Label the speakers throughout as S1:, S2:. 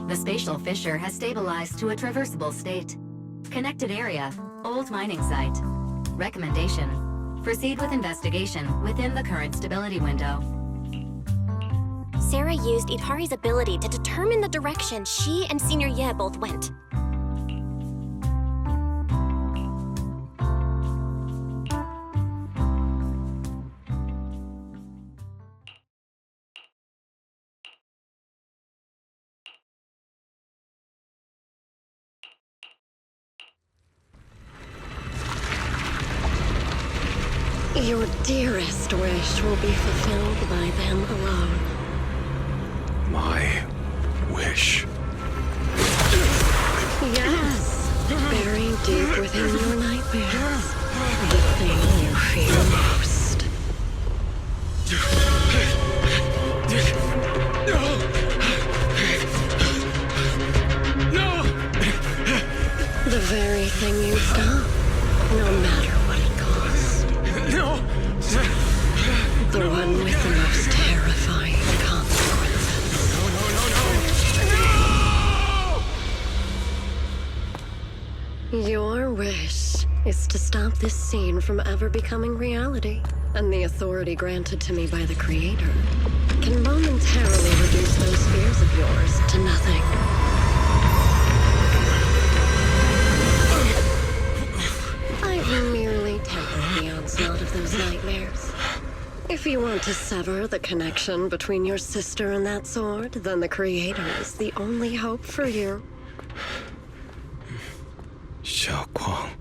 S1: The spatial fissure has stabilized to a traversable state. Connected area, old mining site. Recommendation: proceed with investigation within the current stability window.
S2: Sarah used Itari's ability to determine the direction she and Senior Ye both went.
S3: Your dearest wish will be fulfilled by them alone.
S4: My wish.
S3: Yes, buried deep within your nightmares. The thing you fear most.
S4: No!
S3: The very thing you stop, no matter what it costs.
S4: No!
S3: The one with the most terrifying consequences.
S4: No!
S3: Your wish is to stop this scene from ever becoming reality, and the authority granted to me by the Creator can momentarily reduce those fears of yours to nothing. I've merely tempered the onslaught of those nightmares. If you want to sever the connection between your sister and that sword, then the Creator is the only hope for you.
S4: Xiaoguang.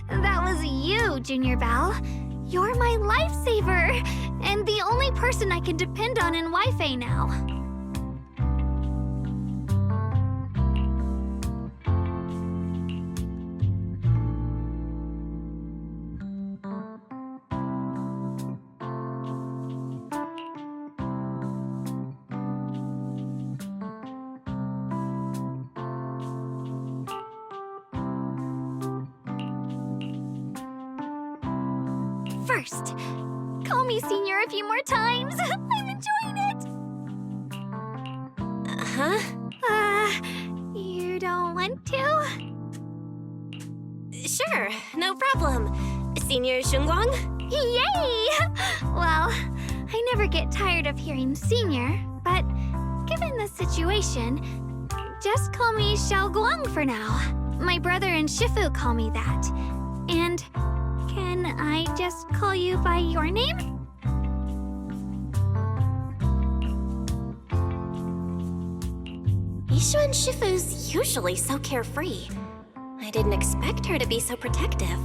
S2: That was you, Junior Val. You're my lifesaver, and the only person I can depend on in Wi-Fi now.
S5: first. Call me Senior a few more times. I'm enjoying it.
S2: Huh?
S5: You don't want to?
S2: Sure, no problem. Senior Shunguang?
S5: Yay! Well, I never get tired of hearing Senior, but given the situation, just call me Xiaoguang for now. My brother and Shifu call me that. And can I just call you by your name?
S2: Yishuan Shifu's usually so carefree. I didn't expect her to be so protective.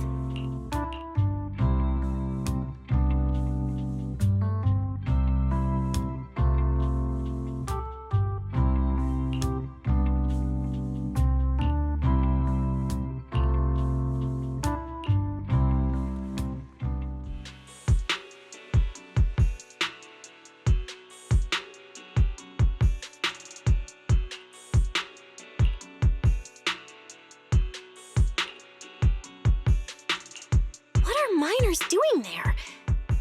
S2: Miners doing there?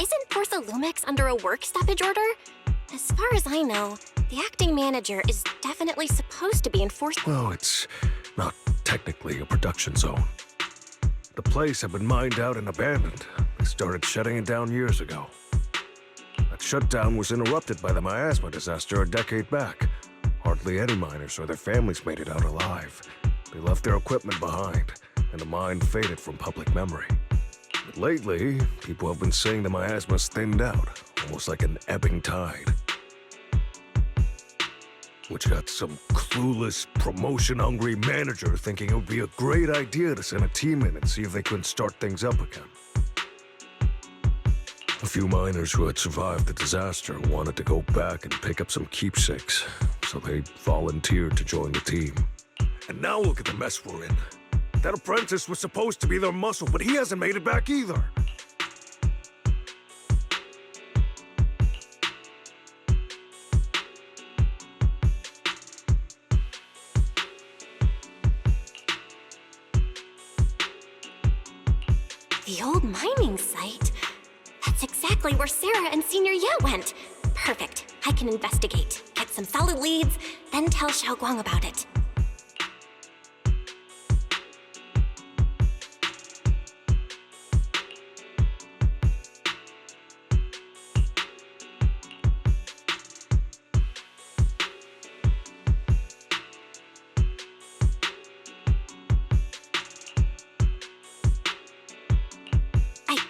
S2: Isn't Porthalumex under a work stoppage order? As far as I know, the acting manager is definitely supposed to be enforced.
S6: Well, it's not technically a production zone. The place had been mined out and abandoned. They started shutting it down years ago. That shutdown was interrupted by the miasma disaster a decade back. Hardly any miners or their families made it out alive. They left their equipment behind, and the mine faded from public memory. But lately, people have been saying the miasma's thinned out, almost like an ebbing tide. Which got some clueless, promotion-hungry manager thinking it would be a great idea to send a team in and see if they couldn't start things up again. A few miners who had survived the disaster wanted to go back and pick up some keepsakes, so they volunteered to join the team. And now look at the mess we're in. That apprentice was supposed to be their muscle, but he hasn't made it back either.
S2: The old mining site? That's exactly where Sarah and Senior Ye went. Perfect. I can investigate, get some solid leads, then tell Xiaoguang about it.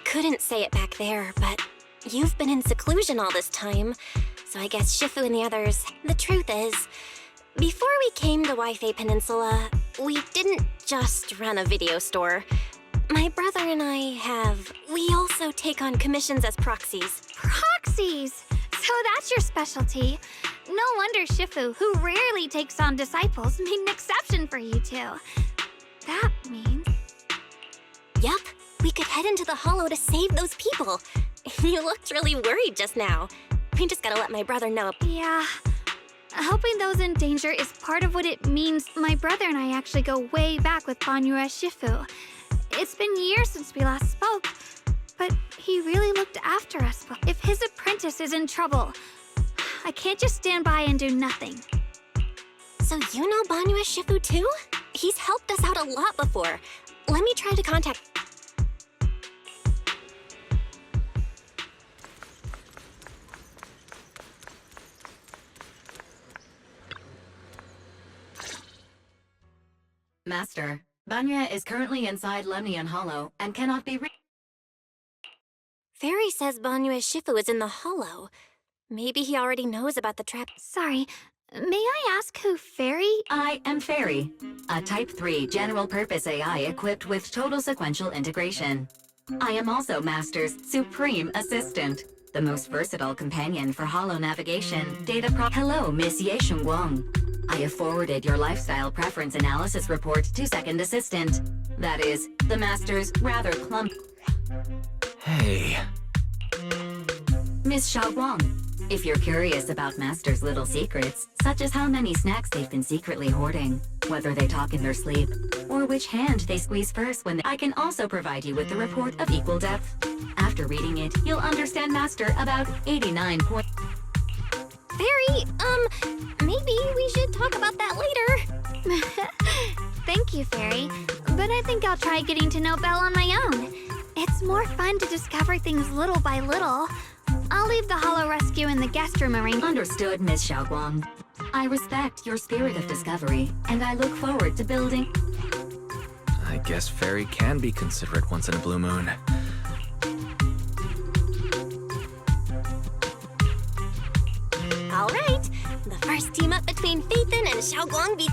S2: Couldn't say it back there, but you've been in seclusion all this time, so I guess Shifu and the others. The truth is, before we came to Wi-Fi Peninsula, we didn't just run a video store. My brother and we also take on commissions as proxies.
S5: Proxies! So that's your specialty. No wonder Shifu, who rarely takes on disciples, made an exception for you two. That means...
S2: Yup. We could head into the hollow to save those people. You looked really worried just now. We just gotta let my brother know.
S5: Yeah. Helping those in danger is part of what it means. My brother and I actually go way back with Banyue Shifu. It's been years since we last spoke, but he really looked after us. If his apprentice is in trouble, I can't just stand by and do nothing.
S2: So you know Banyue Shifu too? He's helped us out a lot before. Let me try to contact...
S1: Master, Banyue is currently inside Lemnian Hollow and cannot be
S2: Fairy says Banyue Shifu is in the hollow. Maybe he already knows about the trap.
S5: Sorry, may I ask who Fairy?
S1: I am Fairy, a Type 3 general-purpose AI equipped with total sequential integration. I am also Master's supreme assistant, the most versatile companion for hollow navigation, Hello, Miss Ye Shunguang. I have forwarded your lifestyle preference analysis report to Second Assistant. That is, the Master's rather clump...
S4: Hey.
S1: Miss Xiaoguang, if you're curious about Master's little secrets, such as how many snacks they've been secretly hoarding, whether they talk in their sleep, or which hand they squeeze first when I can also provide you with the report of equal depth. After reading it, you'll understand Master about 89 points.
S2: Fairy, maybe we should talk about that later.
S5: Thank you, Fairy. But I think I'll try getting to know Belle on my own. It's more fun to discover things little by little. I'll leave the Hollow Rescue in the guest room arrangement.
S1: Understood, Miss Shunguang. I respect your spirit of discovery, and I look forward to building.
S4: I guess Fairy can be considerate once in a blue moon.
S2: All right, the first team up between Phaethon and Xiaoguang be...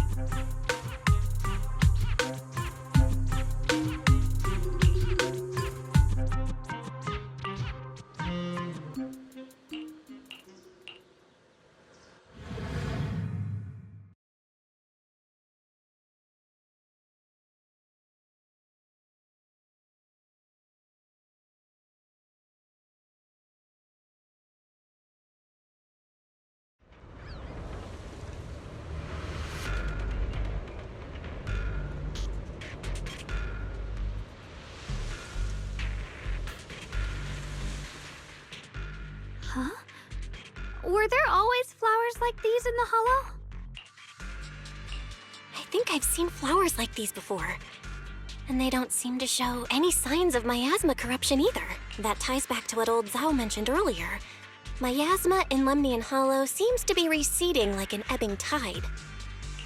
S5: Huh? Were there always flowers like these in the Hollow?
S2: I think I've seen flowers like these before. And they don't seem to show any signs of miasma corruption either. That ties back to what old Zhao mentioned earlier. Miasma in Lemnian Hollow seems to be receding like an ebbing tide.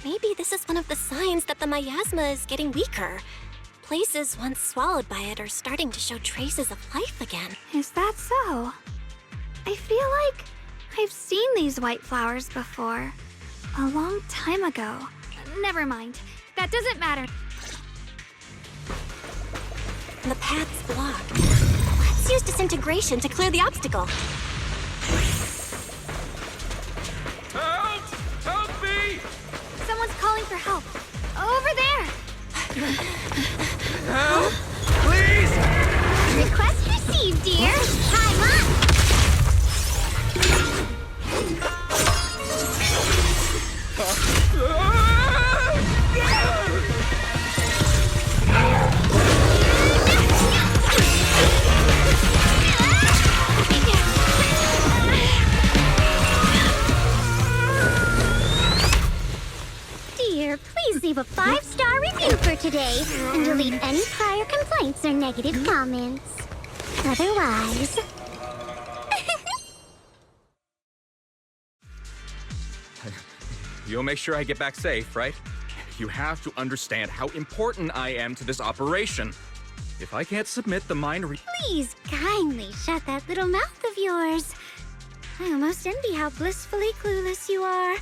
S2: Maybe this is one of the signs that the miasma is getting weaker. Places once swallowed by it are starting to show traces of life again.
S5: Is that so? I feel like I've seen these white flowers before. A long time ago. Never mind. That doesn't matter.
S2: The path's blocked. Let's use disintegration to clear the obstacle.
S6: Help! Help me!
S5: Someone's calling for help. Over there!
S6: Help! Please!
S5: Request received, dear. Time up!
S7: Dear, please leave a 5-star review for today and delete any prior complaints or negative comments. Otherwise...
S8: You'll make sure I get back safe, right? You have to understand how important I am to this operation. If I can't submit the
S7: Please kindly shut that little mouth of yours. I almost envy how blissfully clueless you are.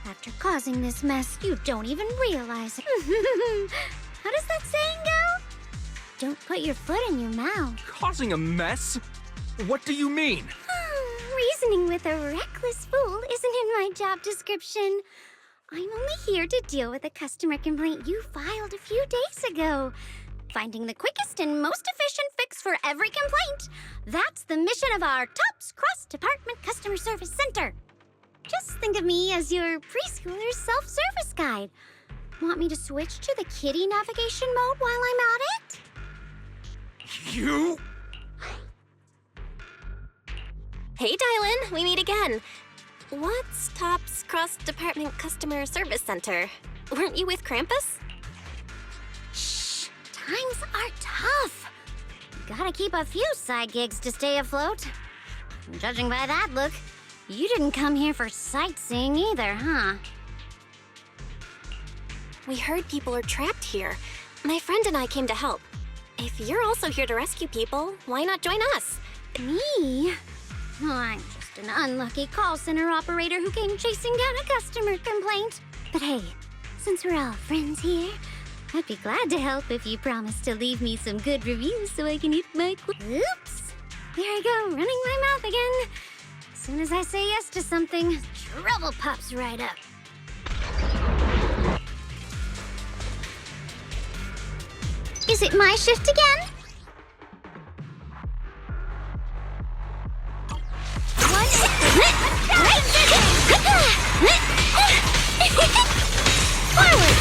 S7: After causing this mess, you don't even realize it. How does that saying go? Don't put your foot in your mouth.
S8: Causing a mess? What do you mean?
S7: Reasoning with a reckless fool isn't in my job description. I'm only here to deal with a customer complaint you filed a few days ago. Finding the quickest and most efficient fix for every complaint. That's the mission of our TOPS cross-department customer service center. Just think of me as your preschooler's self-service guide. Want me to switch to the kiddie navigation mode while I'm at it?
S8: You?
S2: Hey, Dialyn, we meet again. What's TOPS Cross-Department Customer Service Center? Weren't you with Krampus?
S7: Shh, times are tough. Gotta keep a few side gigs to stay afloat. Judging by that look, you didn't come here for sightseeing either, huh?
S2: We heard people are trapped here. My friend and I came to help. If you're also here to rescue people, why not join us?
S7: Me? Oh, I'm just an unlucky call center operator who came chasing down a customer complaint. But hey, since we're all friends here, I'd be glad to help if you promise to leave me some good reviews so I can eat my... Oops! There I go, running my mouth again. As soon as I say yes to something, trouble pops right up. Is it my shift again? Forward!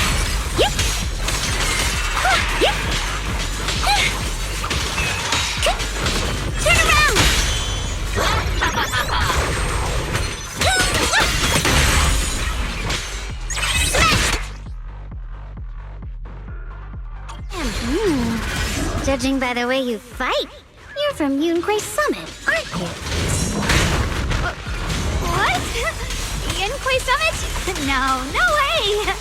S7: Judging by the way you fight, you're from Yunquay Summit, aren't you?
S5: What? Yunquay Summit? No way!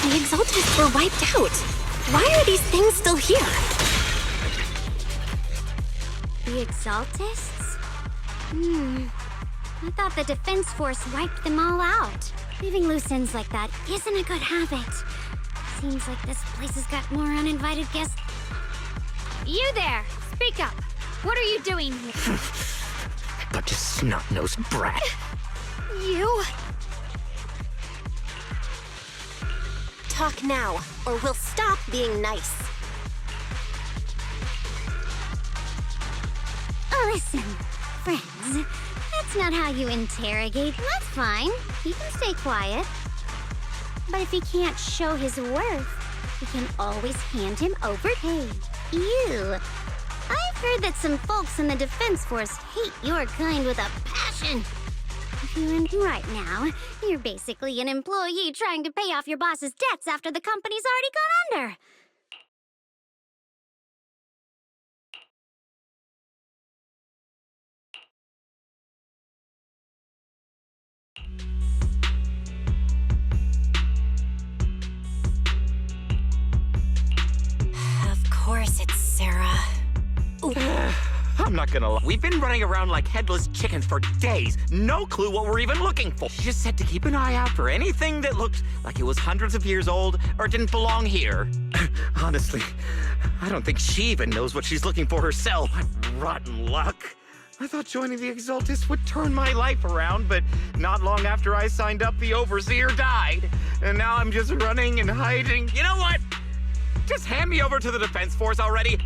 S2: The Exaltists were wiped out. Why are these things still here?
S7: The Exaltists? I thought the Defense Force wiped them all out. Leaving loose ends like that isn't a good habit. Seems like this place has got more uninvited guests.
S5: You there! Speak up! What are you doing here?
S9: But a snot-nosed brat.
S5: You?
S2: Talk now, or we'll stop being nice.
S7: Listen, friends, that's not how you interrogate. That's fine. He can stay quiet. But if he can't show his worth, we can always hand him over. Hey, you. I've heard that some folks in the Defense Force hate your kind with a passion. If you're in right now, you're basically an employee trying to pay off your boss's debts after the company's already gone under.
S2: Of course it's Sarah. Ooh.
S9: I'm not gonna lie. We've been running around like headless chickens for days. No clue what we're even looking for. She just said to keep an eye out for anything that looked like it was hundreds of years old or didn't belong here. Honestly, I don't think she even knows what she's looking for herself. Rotten luck. I thought joining the Exaltists would turn my life around, but not long after I signed up, the Overseer died. And now I'm just running and hiding. You know what? Just hand me over to the Defense Force already.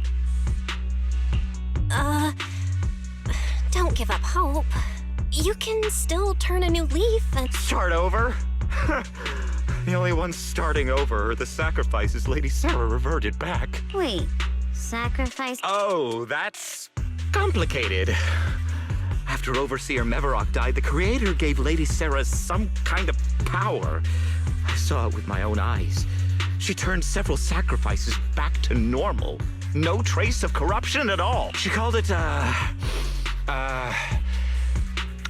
S2: Don't give up hope. You can still turn a new leaf and
S9: Start over? The only ones starting over are the sacrifices Lady Sarah reverted back.
S7: Wait, sacrifice?
S9: Oh, that's complicated. After Overseer Mevarok died, the Creator gave Lady Sarah some kind of power. I saw it with my own eyes. She turned several sacrifices back to normal. No trace of corruption at all. She called it,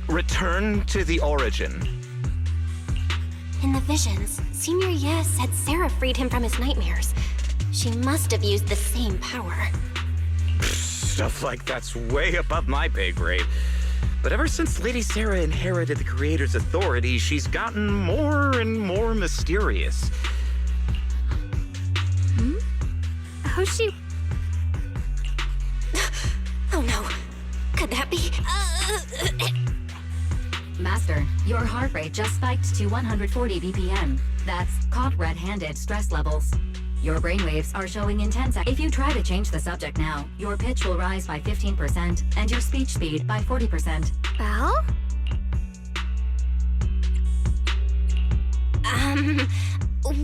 S9: return to the origin.
S2: in the visions, Senior Ye said Sarah freed him from his nightmares. She must have used the same power.
S9: Stuff like that's way above my pay grade. But ever since Lady Sarah inherited the Creator's authority, she's gotten more and more mysterious.
S5: How's she...
S2: Oh no. Could that be...
S1: Master, your heart rate just spiked to 140 BPM. That's caught red-handed stress levels. Your brainwaves are showing intense. If you try to change the subject now, your pitch will rise by 15% and your speech speed by 40%.
S5: Belle?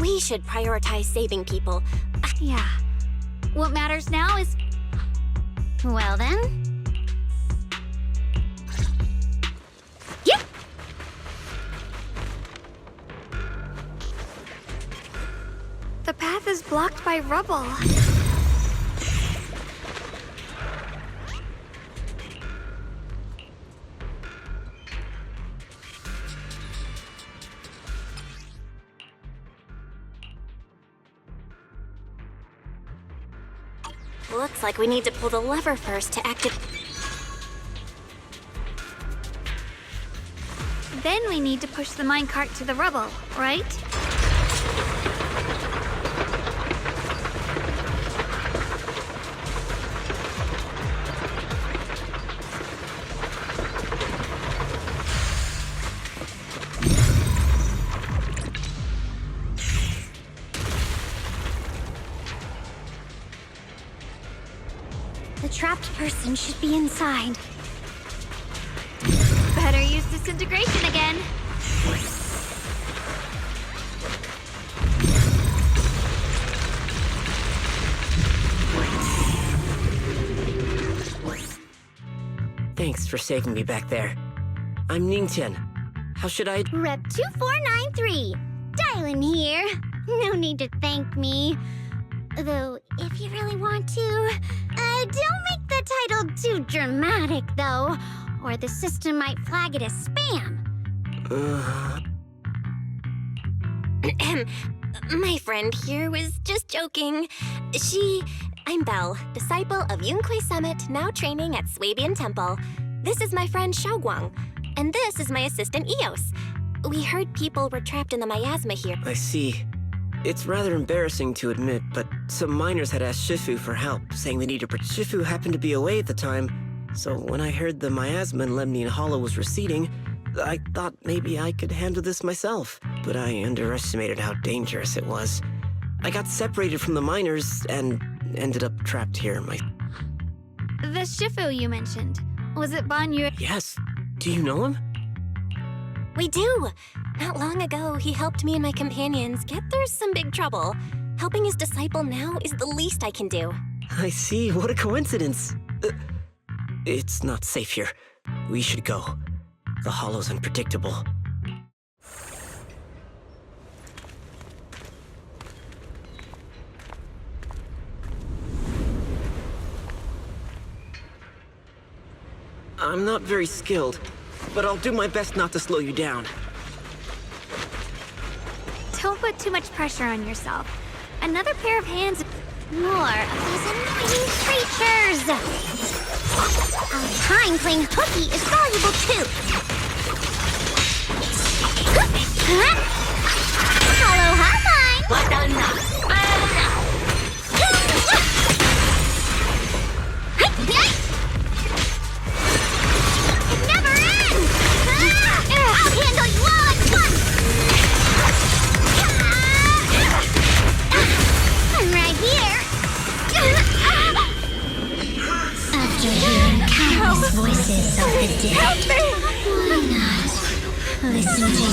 S2: We should prioritize saving people.
S5: Yeah. What matters now is...
S7: Well then.
S5: Yep! The path is blocked by rubble.
S2: Looks like we need to pull the lever first to activate.
S5: Then we need to push the minecart to the rubble, right?
S7: The trapped person should be inside.
S5: Better use disintegration again.
S10: Thanks for saving me back there. I'm Ningtian. How should I...
S7: Rep 2493. Dialyn here. No need to thank me. Though, if you really want to, don't make the title too dramatic, though, or the system might flag it as spam.
S2: My friend here was just joking. I'm Belle, disciple of Yunque Summit, now training at Swabian Temple. This is my friend Shunguang, and this is my assistant Eos. We heard people were trapped in the miasma here.
S10: I see. It's rather embarrassing to admit, but some miners had asked Shifu for help, saying they needed to... Shifu happened to be away at the time, so when I heard the miasma in Lemnian Hollow was receding, I thought maybe I could handle this myself. But I underestimated how dangerous it was. I got separated from the miners and ended up trapped here.
S5: The Shifu you mentioned, was it Banyu?
S10: Yes. Do you know him?
S2: We do! Not long ago, he helped me and my companions get through some big trouble. Helping his disciple now is the least I can do.
S10: I see. What a coincidence. It's not safe here. We should go. The hollow's unpredictable. I'm not very skilled, but I'll do my best not to slow you down.
S5: Don't put too much pressure on yourself. Another pair of hands.
S7: More of these annoying creatures! Our time playing hooky is valuable too! Hello, hotline! It never ends! I'll handle you all at once! I'm right here!
S11: After hearing countless voices of the dead, why not listen to your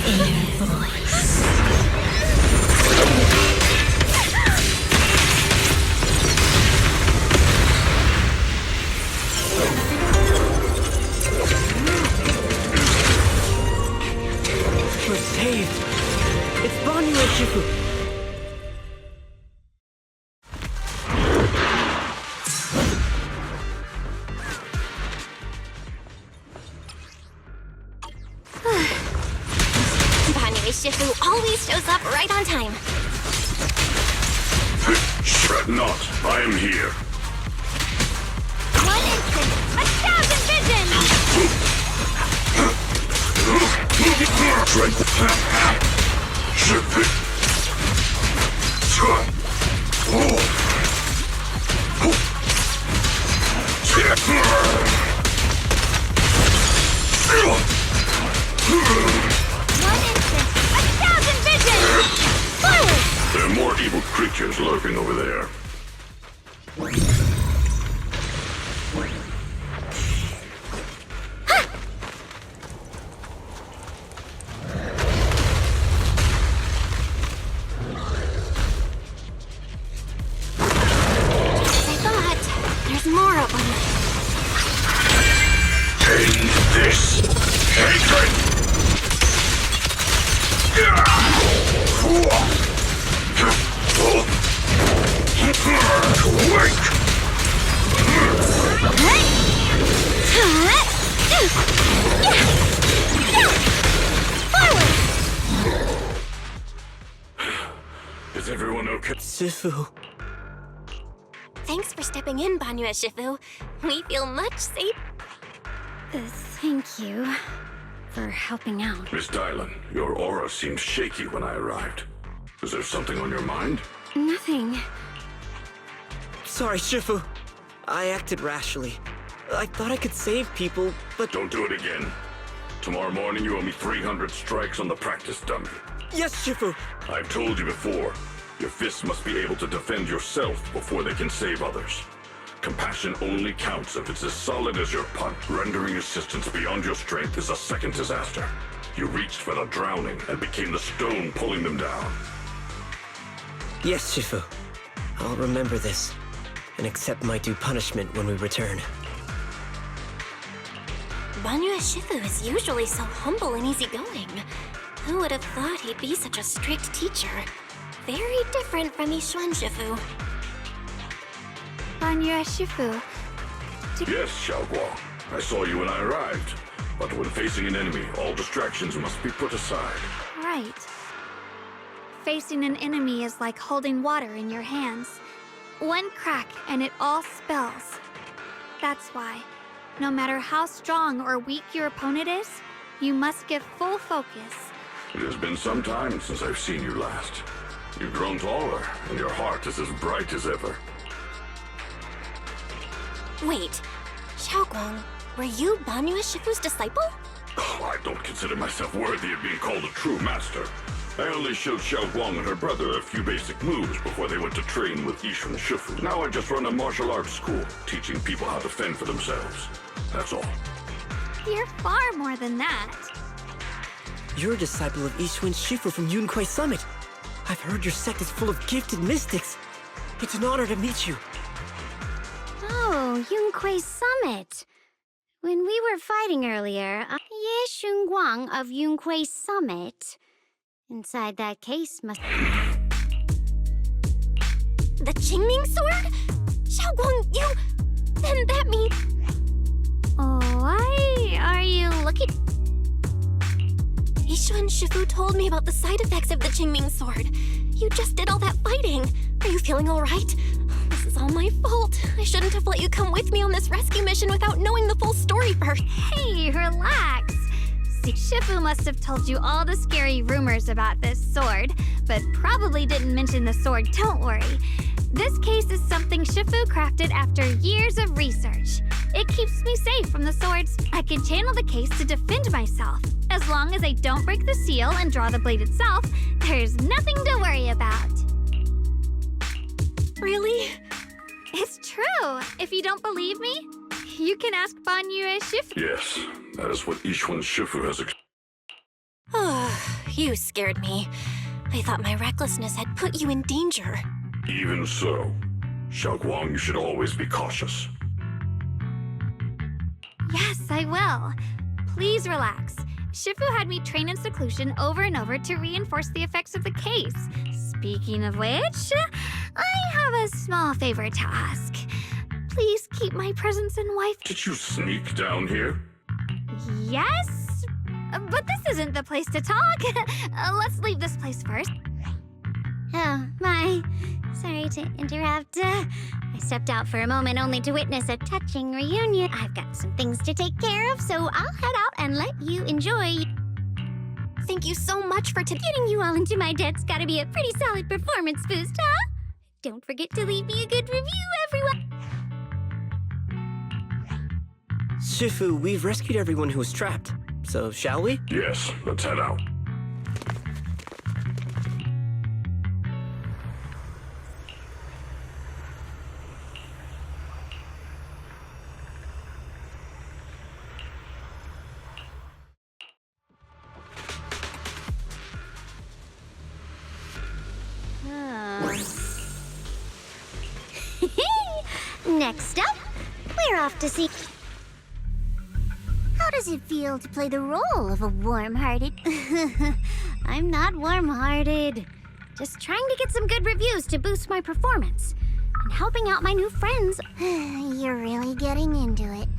S11: inner voice?
S10: We're saved. It's Banyu and Shifu.
S2: Shifu always shows up right on time.
S6: Fret not, I am here.
S5: 1 instant, 1,000 vision!
S6: There are more evil creatures lurking over there.
S2: I thought there's more of them.
S6: End this hatred! Is everyone okay?
S10: Shifu.
S2: Thanks for stepping in, Banyue Shifu. We feel much safer.
S7: Thank you for helping out.
S6: Miss Dialyn, your aura seemed shaky when I arrived. Is there something on your mind?
S7: Nothing.
S10: Sorry, Shifu. I acted rashly. I thought I could save people, but...
S6: Don't do it again. Tomorrow morning you owe me 300 strikes on the practice dummy.
S10: Yes, Shifu!
S6: I've told you before, your fists must be able to defend yourself before they can save others. Compassion only counts if it's as solid as your punch. Rendering assistance beyond your strength is a second disaster. You reached for the drowning and became the stone pulling them down.
S10: Yes, Shifu. I'll remember this, and accept my due punishment when we return.
S2: Banyue Shifu is usually so humble and easygoing. Who would have thought he'd be such a strict teacher? Very different from Hishuan Shifu.
S5: Banyue Shifu.
S6: Yes, Xiaoguang. I saw you when I arrived. But when facing an enemy, all distractions must be put aside.
S5: Right. Facing an enemy is like holding water in your hands. One crack and it all spills. That's why, no matter how strong or weak your opponent is, you must give full focus.
S6: It has been some time since I've seen you last. You've grown taller, and your heart is as bright as ever.
S2: Wait, Xiaoguang, were you Banyue Shifu's disciple?
S6: Oh, I don't consider myself worthy of being called a true master. I only showed Xiaoguang and her brother a few basic moves before they went to train with Hishuan Shifu. Now I just run a martial arts school, teaching people how to fend for themselves. That's all.
S5: You're far more than that.
S10: You're a disciple of Hishuan Shifu from Honkai Summit. I've heard your sect is full of gifted mystics. It's an honor to meet you.
S7: Oh, Honkai Summit. When we were fighting earlier, Ye Shunguang of Honkai Summit. Inside that case must...
S2: The Qingming sword? Xiaoguang, you... Then that means...
S7: Why are you looking...
S2: Hishuan Shifu told me about the side effects of the Qingming sword. You just did all that fighting. Are you feeling all right? This is all my fault. I shouldn't have let you come with me on this rescue mission without knowing the full story first.
S5: Hey, relax. See, Shifu must have told you all the scary rumors about this sword, but probably didn't mention the sword. Don't worry. This case is something Shifu crafted after years of research. It keeps me safe from the swords. I can channel the case to defend myself. As long as I don't break the seal and draw the blade itself, there's nothing to worry about.
S2: Really?
S5: It's true. If you don't believe me, you can ask Banyue Shifu.
S6: Yes, that is what Hishuan Shifu has
S2: You scared me. I thought my recklessness had put you in danger.
S6: Even so, Xiaoguang, you should always be cautious.
S5: Yes, I will. Please relax. Shifu had me train in seclusion over and over to reinforce the effects of the case. Speaking of which, I have a small favor to ask. Please keep my presence in wife.
S6: Did you sneak down here?
S5: Yes? But this isn't the place to talk. Let's leave this place first.
S7: Oh, my. Sorry to interrupt. I stepped out for a moment only to witness a touching reunion. I've got some things to take care of, so I'll head out and let you enjoy.
S2: Thank you so much for
S7: getting you all into my debt's gotta be a pretty solid performance boost, huh? Don't forget to leave me a good review, everyone.
S10: Shifu, we've rescued everyone who was trapped. So, shall we?
S6: Yes, let's head out.
S7: Next up, we're off to see... How does it feel to play the role of a warm-hearted... I'm not warm-hearted. Just trying to get some good reviews to boost my performance. And helping out my new friends.
S12: You're really getting into it.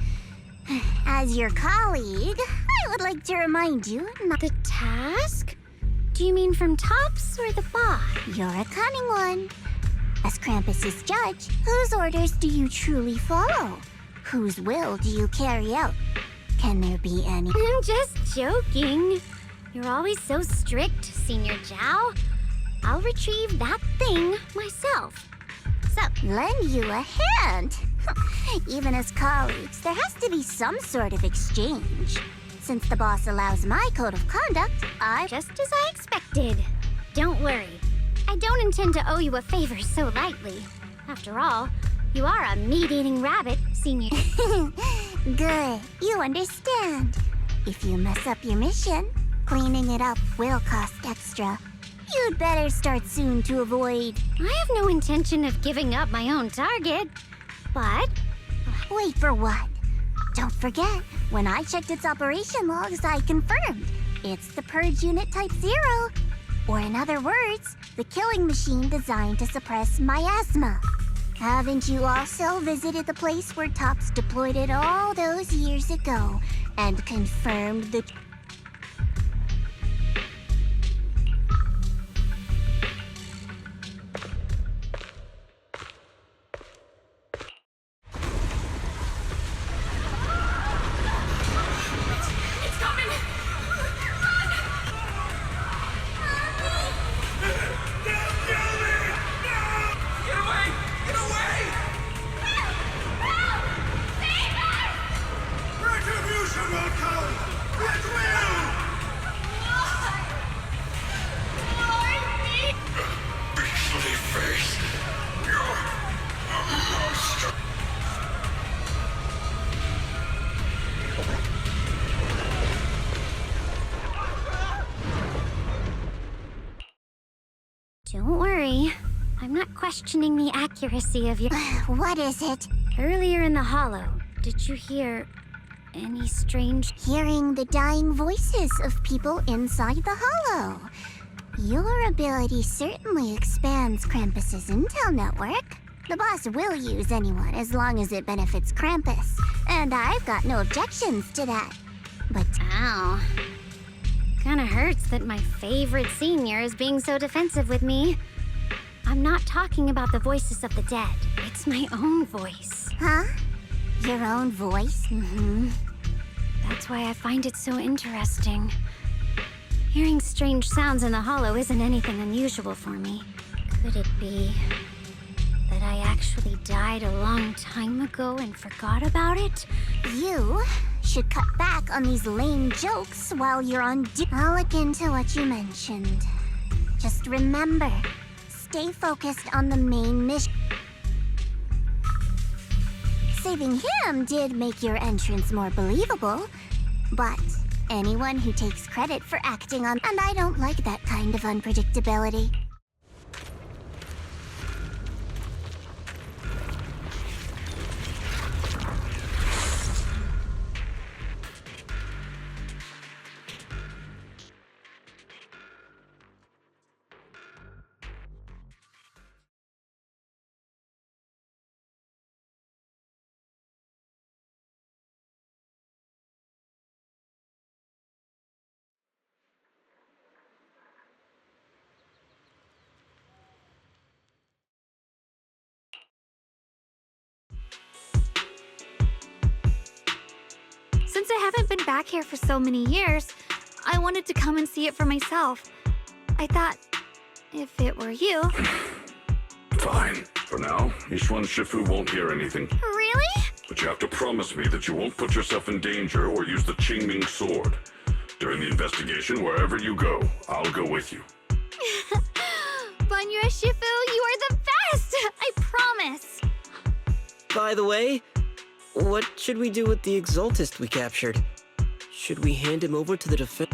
S12: As your colleague, I would like to remind you not...
S7: The task? Do you mean from Tops or the boss?
S12: You're a cunning one. As Krampus's judge, whose orders do you truly follow? Whose will do you carry out? Can there be any?
S7: I'm just joking. You're always so strict, Senior Zhao. I'll retrieve that thing myself.
S12: So, lend you a hand. Even as colleagues, there has to be some sort of exchange. Since the boss allows my code of conduct,
S7: Just as I expected. Don't worry. I don't intend to owe you a favor so lightly. After all, you are a meat-eating rabbit, Senior.
S12: Good, you understand. If you mess up your mission, cleaning it up will cost extra. You'd better start soon to avoid...
S7: I have no intention of giving up my own target, but...
S12: Wait for what? Don't forget, when I checked its operation logs, I confirmed. It's the Purge Unit Type 0. Or in other words, the killing machine designed to suppress miasma. Haven't you also visited the place where Tops deployed it all those years ago and confirmed the...
S7: Don't worry. I'm not questioning the accuracy of your...
S12: What is it?
S7: Earlier in the hollow, did you hear any strange...
S12: Hearing the dying voices of people inside the hollow. Your ability certainly expands Krampus's intel network. The boss will use anyone as long as it benefits Krampus, and I've got no objections to that. But...
S7: Ow. Kinda hurts that my favorite senior is being so defensive with me. I'm not talking about the voices of the dead. It's my own voice.
S12: Huh? Your own voice?
S7: Mm-hmm. That's why I find it so interesting. Hearing strange sounds in the hollow isn't anything unusual for me. Could it be that I actually died a long time ago and forgot about it?
S12: You should cut back on these lame jokes while you're on I'll look into what you mentioned. Just remember, stay focused on the main mission. Saving him did make your entrance more believable, but anyone who takes credit for acting on... And I don't like that kind of unpredictability.
S5: Since I haven't been back here for so many years, I wanted to come and see it for myself. I thought, if it were you...
S6: Fine. For now, Yishuan Shifu won't hear anything.
S5: Really?
S6: But you have to promise me that you won't put yourself in danger or use the Qingming sword. During the investigation, wherever you go, I'll go with you.
S5: Banyue Shifu, you are the best! I promise!
S10: By the way, what should we do with the Exaltist we captured? Should we hand him over to the defense?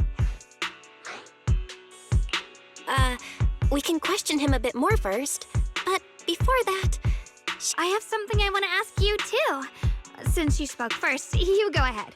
S2: We can question him a bit more first. But before that...
S5: I have something I want to ask you, too. Since you spoke first, you go ahead.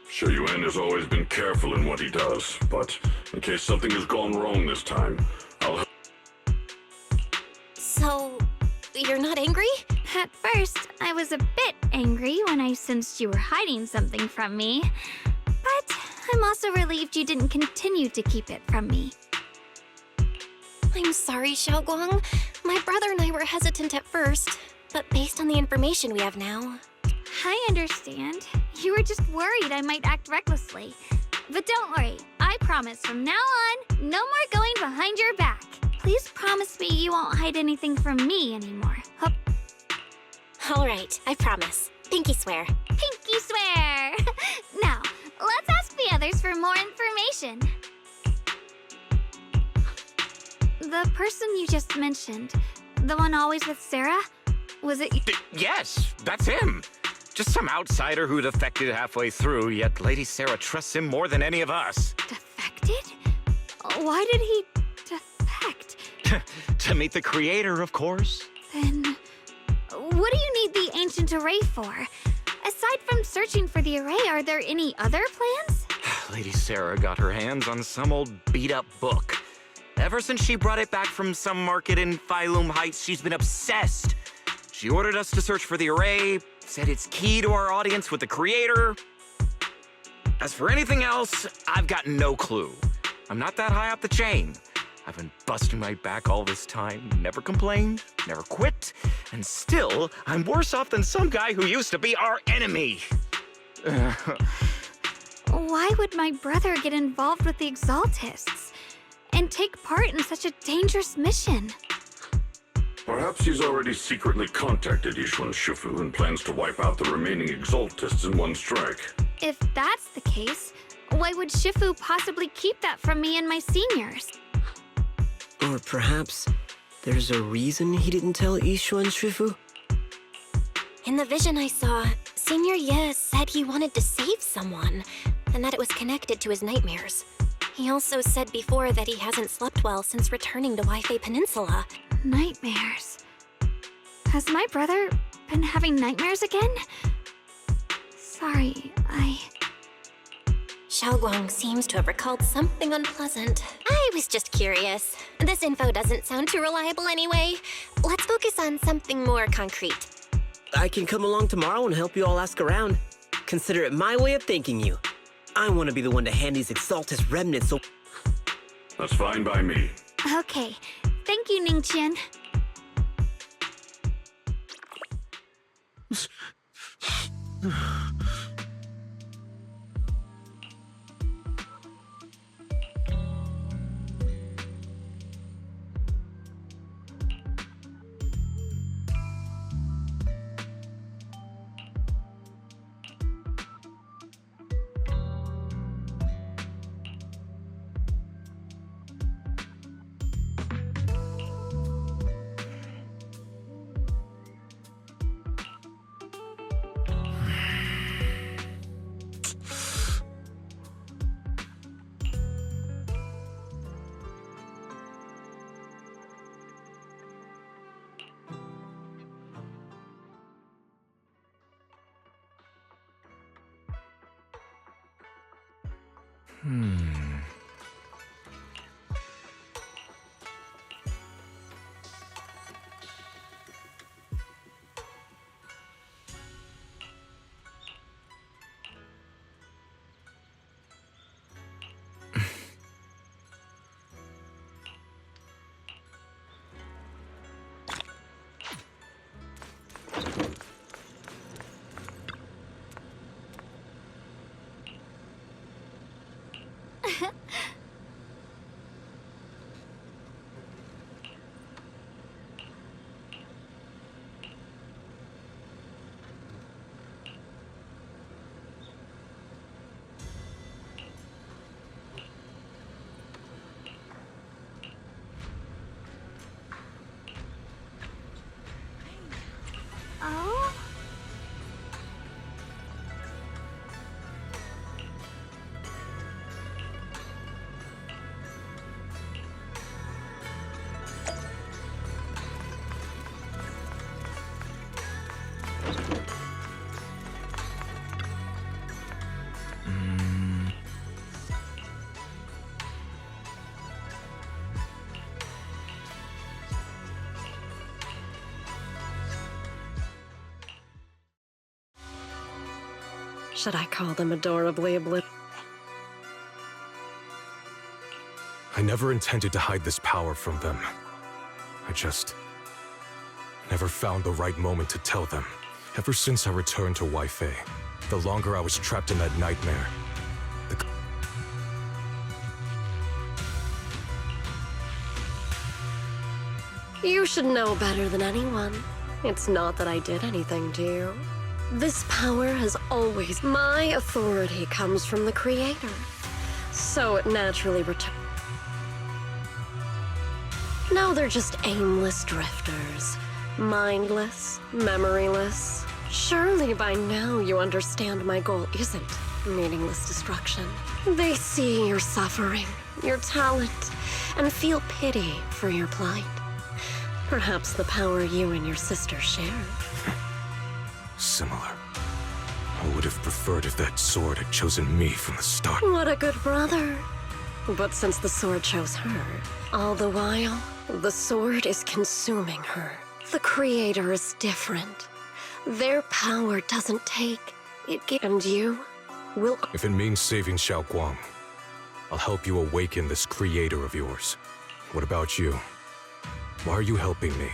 S6: Shiyuan has always been careful in what he does, but in case something has gone wrong this time, I'll...
S2: you're not angry?
S5: At first, I was a bit angry when I sensed you were hiding something from me. But I'm also relieved you didn't continue to keep it from me.
S2: I'm sorry, Shunguang. My brother and I were hesitant at first, but based on the information we have now...
S5: I understand. You were just worried I might act recklessly. But don't worry, I promise from now on, no more going behind your back. Please promise me you won't hide anything from me anymore.
S2: All right, I promise. Pinky swear.
S5: Pinky swear! Now, let's ask the others for more information. The person you just mentioned, the one always with Sarah, was it...
S9: Yes, that's him. Just some outsider who defected halfway through, yet Lady Sarah trusts him more than any of us.
S5: Defected? Why did he defect?
S9: To meet the creator, of course.
S5: Then, what do you need the ancient array for? Aside from searching for the array, are there any other plans?
S9: Lady Sarah got her hands on some old beat-up book. Ever since she brought it back from some market in Phylum Heights, she's been obsessed. She ordered us to search for the array, said it's key to our audience with the creator. As for anything else, I've got no clue. I'm not that high up the chain. I've been busting my back all this time, never complained, never quit, and still, I'm worse off than some guy who used to be our enemy.
S5: Why would my brother get involved with the Exaltists and take part in such a dangerous mission?
S13: Perhaps he's already secretly contacted Yishuan Shifu and plans to wipe out the remaining Exaltists in one strike.
S5: If that's the case, why would Shifu possibly keep that from me and my seniors?
S10: Or perhaps there's a reason he didn't tell Yishuan Shifu?
S2: In the vision I saw, Senior Ye said he wanted to save someone, and that it was connected to his nightmares. He also said before that he hasn't slept well since returning to Wi-Fi Peninsula.
S5: Nightmares. Has my brother been having nightmares again? Sorry,
S2: Shunguang seems to have recalled something unpleasant. I was just curious. This info doesn't sound too reliable anyway. Let's focus on something more concrete.
S10: I can come along tomorrow and help you all ask around. Consider it my way of thanking you. I want to be the one to hand these Exaltist remnants so...
S13: That's fine by me.
S5: Okay. Thank you, Ningqian. Oh?
S3: should I call them adorably
S6: I never intended to hide this power from them. I just never found the right moment to tell them. Ever since I returned to Wi-Fi, the longer I was trapped in that nightmare,
S3: You should know better than anyone. It's not that I did anything to you. This power has always... My authority comes from the Creator. So it naturally returns. Now they're just aimless drifters. Mindless, memoryless. Surely by now you understand my goal isn't meaningless destruction. They see your suffering, your talent, and feel pity for your plight. Perhaps the power you and your sister share.
S6: Similar. I would have preferred if that sword had chosen me from the start.
S3: What a good brother. But since the sword chose her, all the while, the sword is consuming her. The Creator is different. Their power doesn't take, it gives. And you will...
S6: If it means saving Xiaoguang, I'll help you awaken this Creator of yours. What about you? Why are you helping me?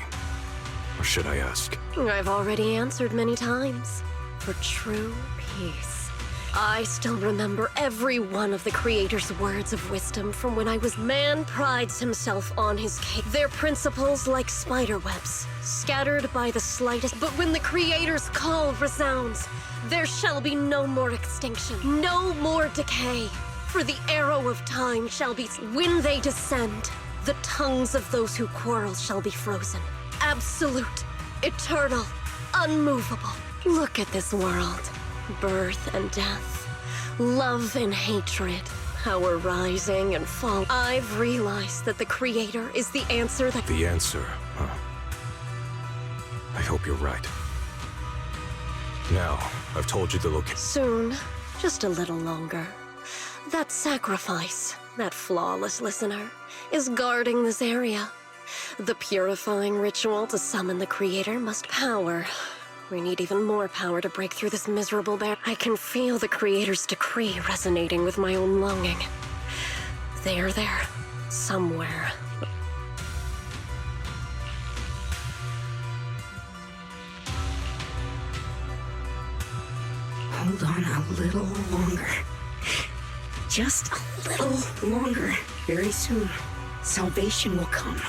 S6: Or should I ask?
S3: I've already answered many times. For true peace. I still remember every one of the Creator's words of wisdom from when I was... Man prides himself on his cake. Their principles like spider webs, scattered by the slightest... But when the Creator's call resounds, there shall be no more extinction, no more decay. For the arrow of time shall be... When they descend, the tongues of those who quarrel shall be frozen. Absolute, eternal, unmovable. Look at this world. Birth and death, love and hatred, power rising and fall. I've realized that the Creator is the answer that...
S6: The answer, huh? I hope you're right. Now, I've told you the location.
S3: Soon, just a little longer. That sacrifice, that flawless listener, is guarding this area. The purifying ritual to summon the Creator must power. We need even more power to break through this miserable barrier. I can feel the Creator's decree resonating with my own longing. They are there, somewhere.
S14: Hold on a little longer. Just a little longer. Very soon, salvation will come.